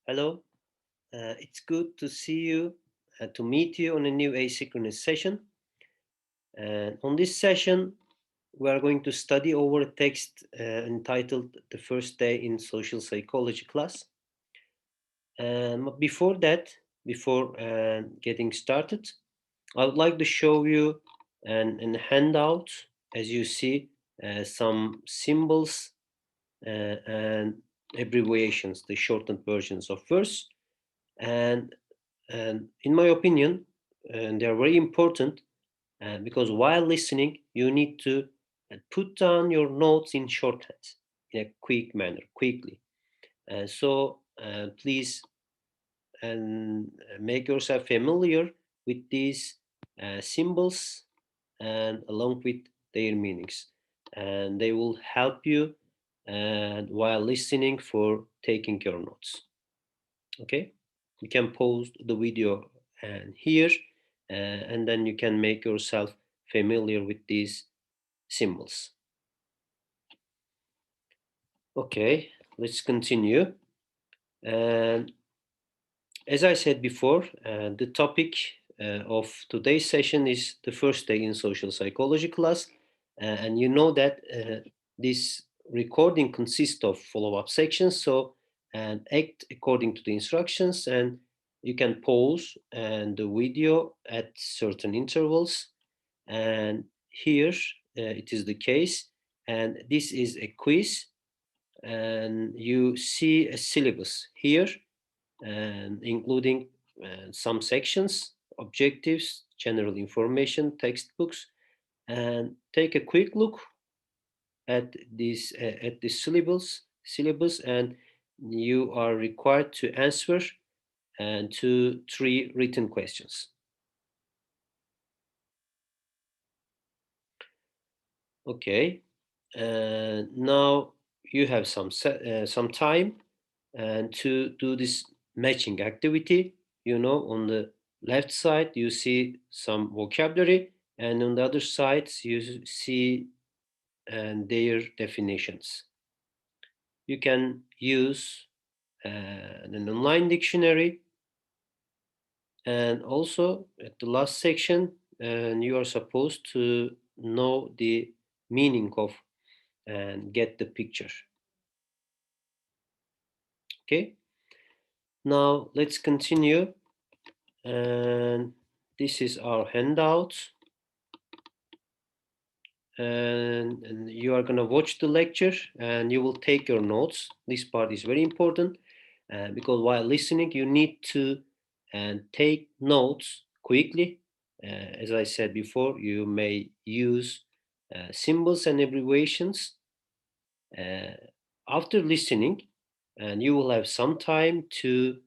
Hello, it's good to see you, to meet you on a new asynchronous session. And on this session, we are going to study over a text entitled The First Day in Social Psychology class. Before that, before getting started, I would like to show you an handout. As you see, some symbols and abbreviations, the shortened versions of words. And in my opinion, they are very important because while listening, you need to put down your notes in shorthand in a quick manner, quickly. So please make yourself familiar with these symbols and along with their meanings, and they will help you while listening for taking your notes. Okay, you can pause the video and here, and then you can make yourself familiar with these symbols. Okay, let's continue. And as I said before, the topic of today's session is the first day in social psychology class. And you know that this recording consists of follow-up sections. So act according to the instructions, and you can pause and the video at certain intervals. And here it is the case. And this is a quiz, and you see a syllabus here, and including some sections, objectives, general information, textbooks, and take a quick look at the syllabus, and you are required to answer and to 3 written questions. Okay, now you have some time and to do this matching activity. On the left side you see some vocabulary, and on the other side you see their definitions. You can use an online dictionary, and also at the last section, and you are supposed to know the meaning of and get the picture. Okay, now let's continue. And this is our handout, and you are going to watch the lecture and you will take your notes. This part is very important because while listening you need to take notes quickly. As I said before, you may use symbols and abbreviations after listening, and you will have some time to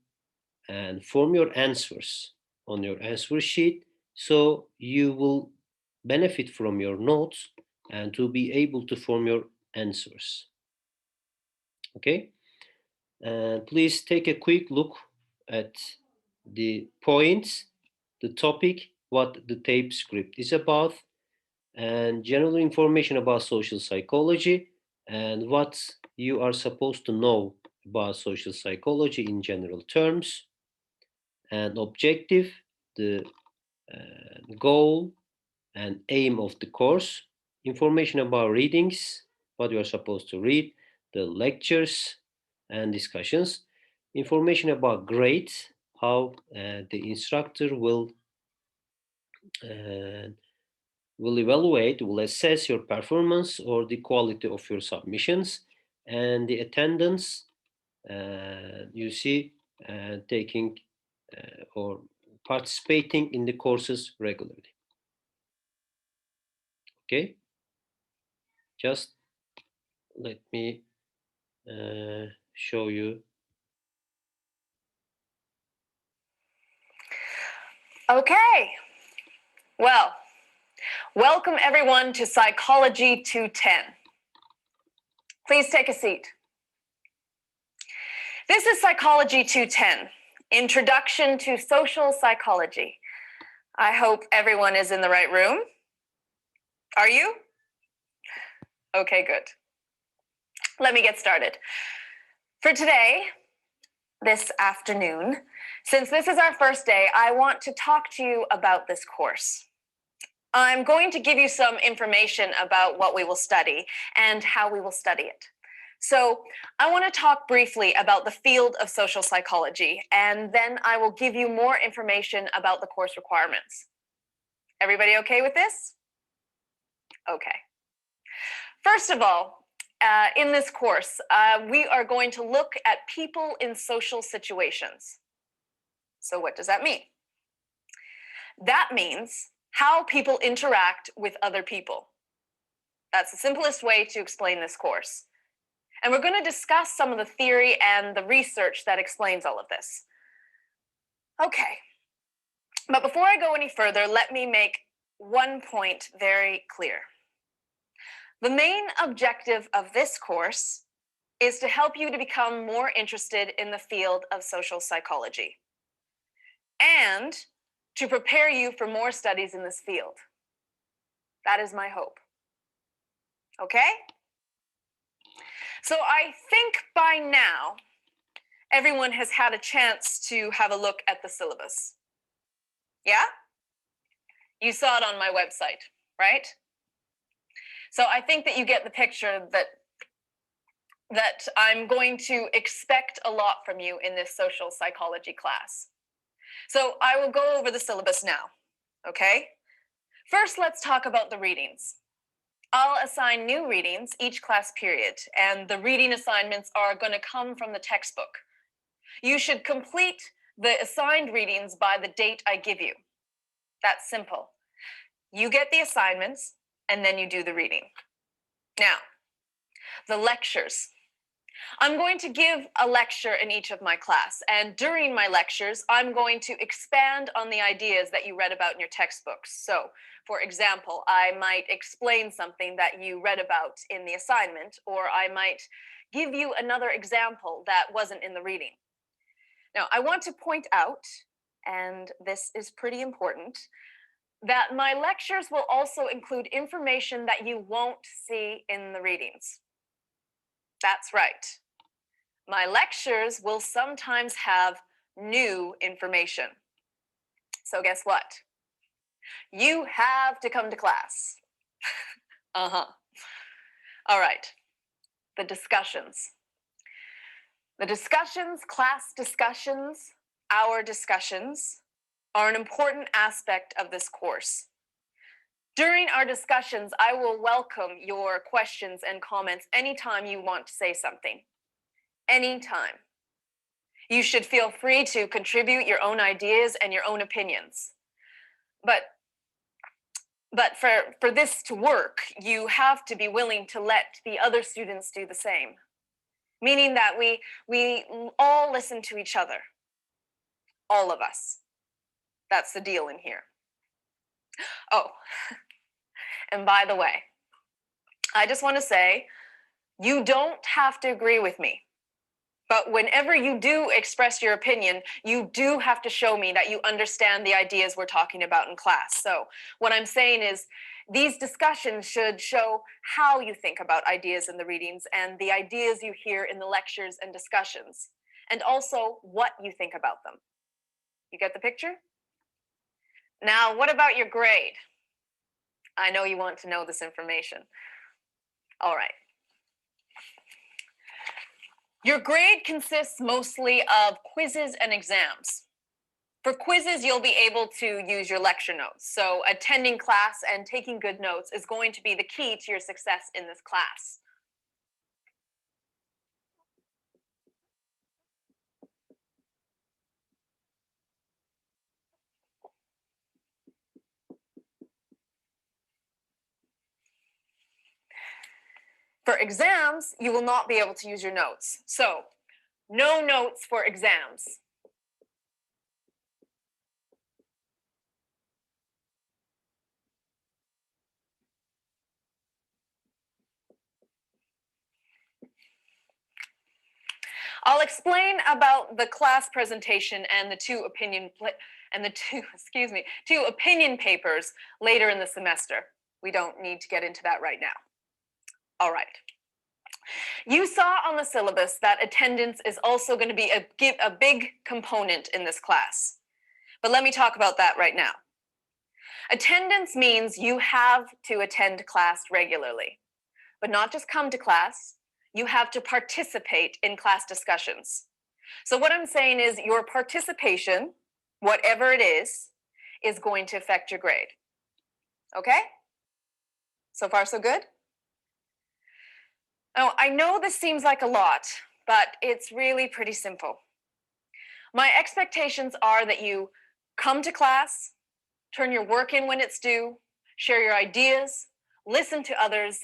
form your answers on your answer sheet, so you will benefit from your notes and to be able to form your answers. Okay, please take a quick look at the points, the topic, what the tape script is about, and general information about social psychology, and what you are supposed to know about social psychology in general terms, and objective, the goal and aim of the course, information about readings, what you are supposed to read, the lectures and discussions, information about grades, how the instructor uh, will evaluate, will assess your performance or the quality of your submissions, and the attendance. You see, taking or participating in the courses regularly. Okay, just let me show you. Okay, well, welcome everyone to Psychology 210. Please take a seat. This is Psychology 210, Introduction to Social Psychology. I hope everyone is in the right room. Are you? Okay, good. Let me get started. For today, this afternoon. Since this is our first day, I want to talk to you about this course. I'm going to give you some information about what we will study and how we will study it. So I want to talk briefly about the field of social psychology, and then I will give you more information about the course requirements. Everybody okay with this? Okay. First of all, in this course, we are going to look at people in social situations. So what does that mean? That means how people interact with other people. That's the simplest way to explain this course. And we're going to discuss some of the theory and the research that explains all of this. Okay. But before I go any further, let me make one point very clear. The main objective of this course is to help you to become more interested in the field of social psychology and to prepare you for more studies in this field. That is my hope. Okay? So I think by now, everyone has had a chance to have a look at the syllabus. Yeah? You saw it on my website, right? So I think that you get the picture that I'm going to expect a lot from you in this social psychology class. So I will go over the syllabus now, okay? First, let's talk about the readings. I'll assign new readings each class period, and the reading assignments are going to come from the textbook. You should complete the assigned readings by the date I give you. That's simple. You get the assignments, and then you do the reading. Now, the lectures. I'm going to give a lecture in each of my class, and during my lectures, I'm going to expand on the ideas that you read about in your textbooks. So, for example, I might explain something that you read about in the assignment, or I might give you another example that wasn't in the reading. Now, I want to point out, and this is pretty important, that my lectures will also include information that you won't see in the readings. That's right. My lectures will sometimes have new information. So guess what? You have to come to class. All right. The discussions. The discussions, class discussions, our discussions, are an important aspect of this course. During our discussions, I will welcome your questions and comments anytime you want to say something. Anytime. You should feel free to contribute your own ideas and your own opinions. But for this to work, you have to be willing to let the other students do the same. Meaning that we all listen to each other. All of us. That's the deal in here. Oh, and by the way, I just want to say, you don't have to agree with me. But whenever you do express your opinion, you do have to show me that you understand the ideas we're talking about in class. So what I'm saying is these discussions should show how you think about ideas in the readings and the ideas you hear in the lectures and discussions, and also what you think about them. You get the picture? Now, what about your grade? I know you want to know this information. All right. Your grade consists mostly of quizzes and exams. For quizzes, you'll be able to use your lecture notes. So attending class and taking good notes is going to be the key to your success in this class. For exams, you will not be able to use your notes. So no notes for exams. I'll explain about the class presentation and the two opinion papers later in the semester. We don't need to get into that right now. All right. You saw on the syllabus that attendance is also going to be a big component in this class. But let me talk about that right now. Attendance means you have to attend class regularly, but not just come to class, you have to participate in class discussions. So what I'm saying is your participation, whatever it is going to affect your grade. Okay? So far, so good? Now, I know this seems like a lot, but it's really pretty simple. My expectations are that you come to class, turn your work in when it's due, share your ideas, listen to others,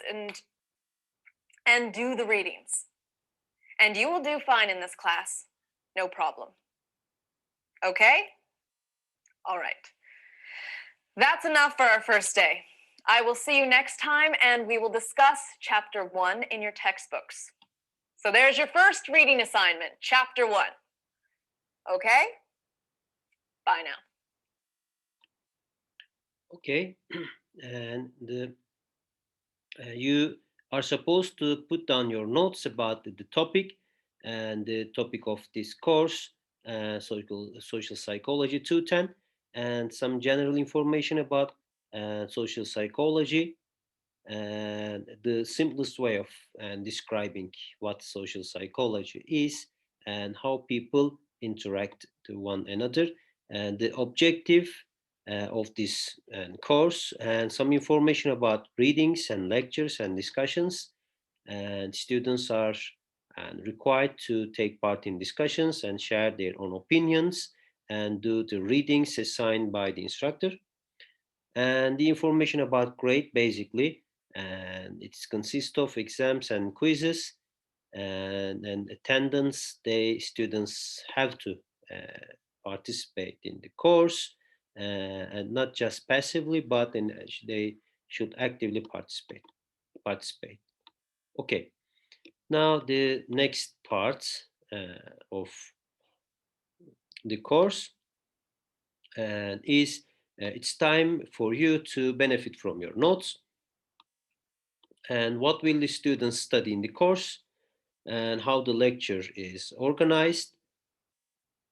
and do the readings. And you will do fine in this class, no problem. Okay? All right. That's enough for our first day. I will see you next time, and we will discuss Chapter 1 in your textbooks. So there's your first reading assignment, Chapter 1. Okay? Bye now. Okay, and you are supposed to put down your notes about the topic and the topic of this course, social psychology 210, and some general information about social psychology, and the simplest way of describing what social psychology is and how people interact to one another, and the objective of this course, and some information about readings and lectures and discussions. And students are required to take part in discussions and share their own opinions and do the readings assigned by the instructor. And the information about grade basically, and it consists of exams and quizzes, and attendance. They students have to participate in the course, and not just passively, but they should actively participate. Okay, now the next part of the course is it's time for you to benefit from your notes. And what will the students study in the course, and how the lecture is organized,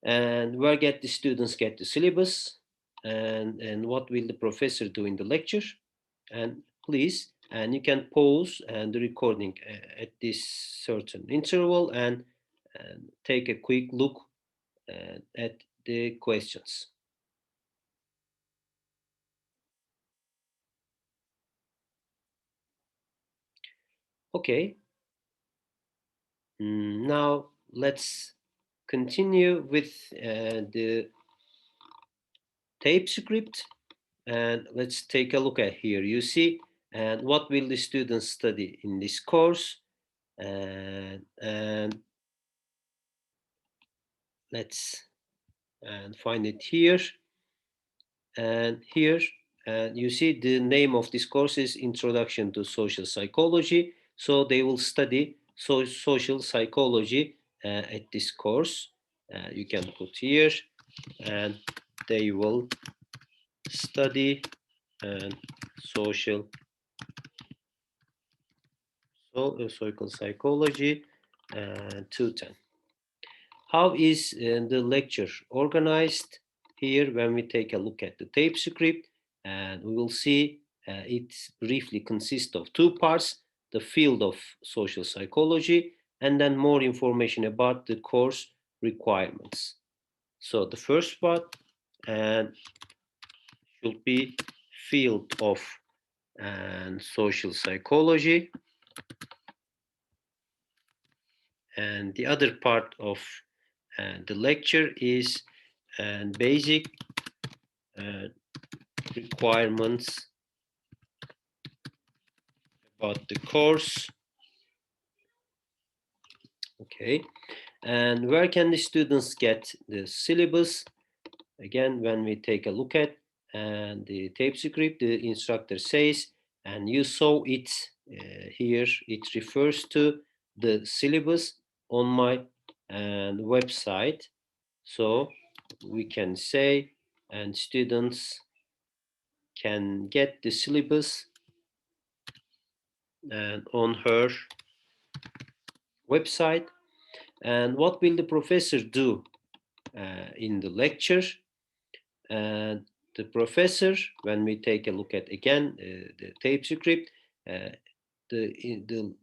and where get the students get the syllabus, and what will the professor do in the lecture. And please, and you can pause and the recording at this certain interval, and take a quick look at the questions. Okay, now let's continue with the tape script, and let's take a look at here. You see, and what will the students study in this course, and let's find it here, and here, and you see the name of this course is Introduction to Social Psychology. So they will study social psychology at this course. You can put here, and they will study social social psychology 210. How is the lecture organized? Here, when we take a look at the tape script, and we will see it briefly consists of two parts: the field of social psychology, and then more information about the course requirements. So the first part should be field of social psychology, and the other part of the lecture is basic requirements about the course. Okay, and where can the students get the syllabus? Again, when we take a look at and the tape script, the instructor says, and you saw it here, it refers to the syllabus on my website. So we can say, and students can get the syllabus and on her website. And what will the professor do in the lecture? And the professor, when we take a look at again the tape script, the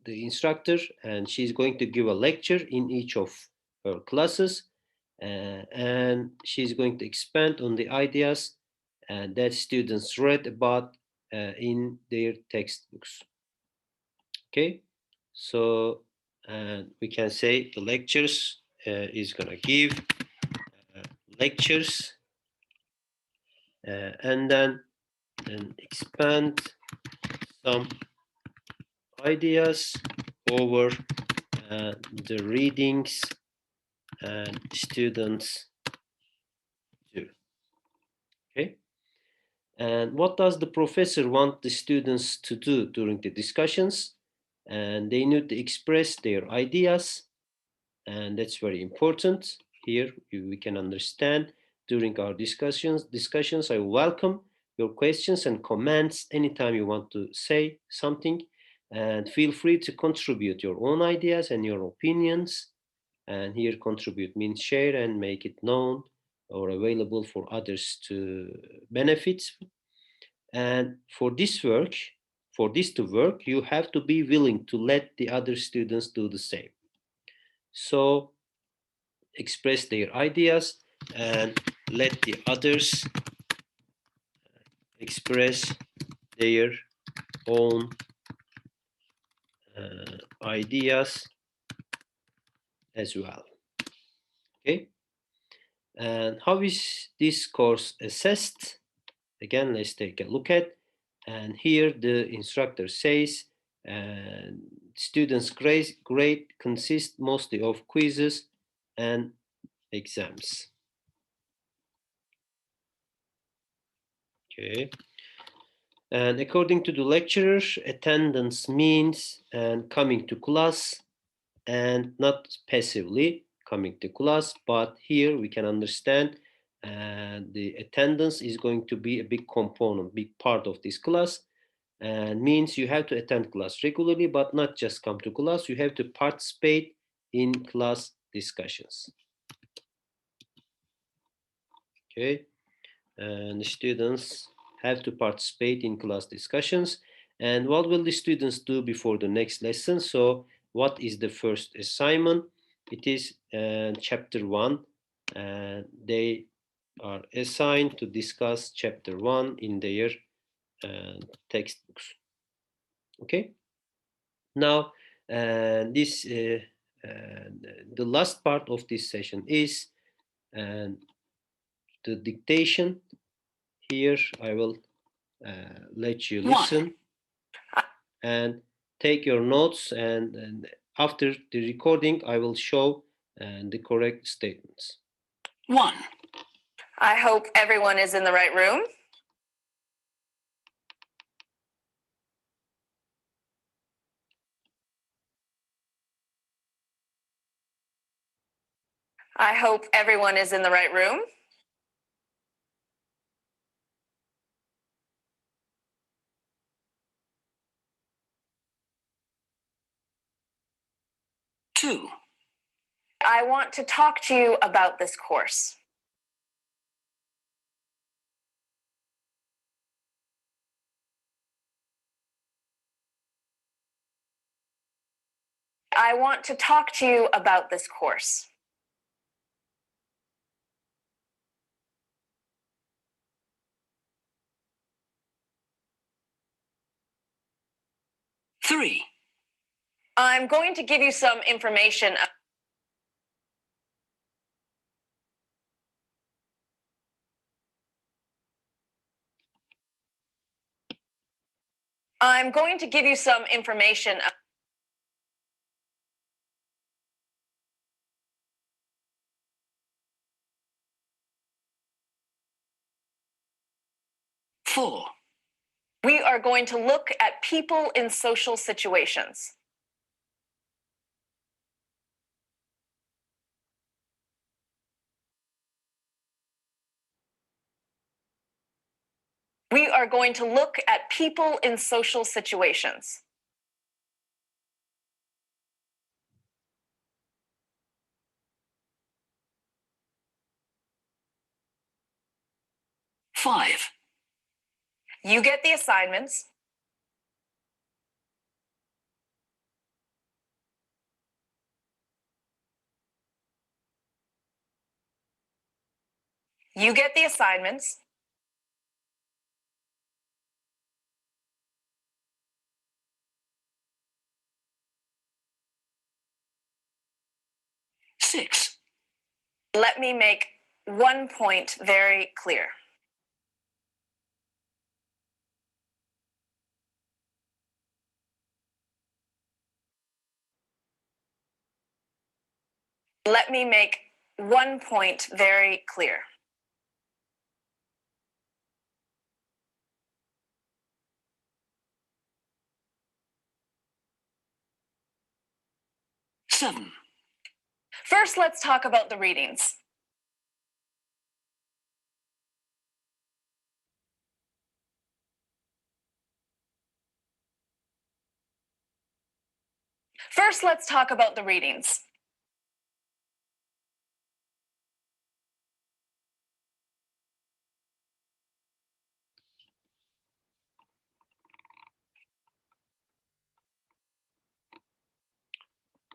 instructor, and she's going to give a lecture in each of her classes, and she's going to expand on the ideas that students read about in their textbooks. Okay, so we can say the lectures is going to give lectures and then expand some ideas over the readings and students do. Okay. And what does the professor want the students to do during the discussions? And they need to express their ideas, and that's very important. Here we can understand during our discussions. I welcome your questions and comments anytime you want to say something, and feel free to contribute your own ideas and your opinions. And here contribute means share and make it known or available for others to benefit. And for this to work, you have to be willing to let the other students do the same. So express their ideas and let the others express their own ideas as well. Okay. And how is this course assessed? Again, let's take a look at. And here the instructor says, students' grade consists mostly of quizzes and exams. Okay. And according to the lecturer, attendance means coming to class and not passively coming to class. But here we can understand the attendance is going to be a big component, big part of this class. And means you have to attend class regularly, but not just come to class. You have to participate in class discussions. Okay, and the students have to participate in class discussions. And what will the students do before the next lesson? So what is the first assignment? It is chapter 1, and they are assigned to discuss chapter 1 in their textbooks. Okay, now this the last part of this session is the dictation. Here I will let you listen and take your notes, and after the recording I will show the correct statements. 1. I hope everyone is in the right room. 'I hope everyone is in the right room. 2. I want to talk to you about this course. 'I want to talk to you about this course. 3. I'm going to give you some information. I'm going to give you some information. 4. We are going to look at people in social situations. 'We are going to look at people in social situations. 5. You get the assignments. You get the assignments. 6. Let me make one point very clear. Let me make one point very clear. Seven. First, let's talk about the readings. First, let's talk about the readings.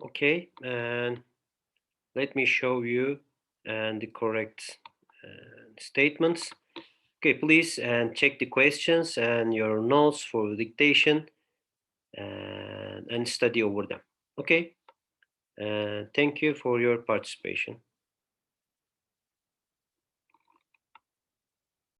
Okay, and let me show you the correct statements. Okay, please check the questions and your notes for dictation and study over them. Okay, thank you for your participation.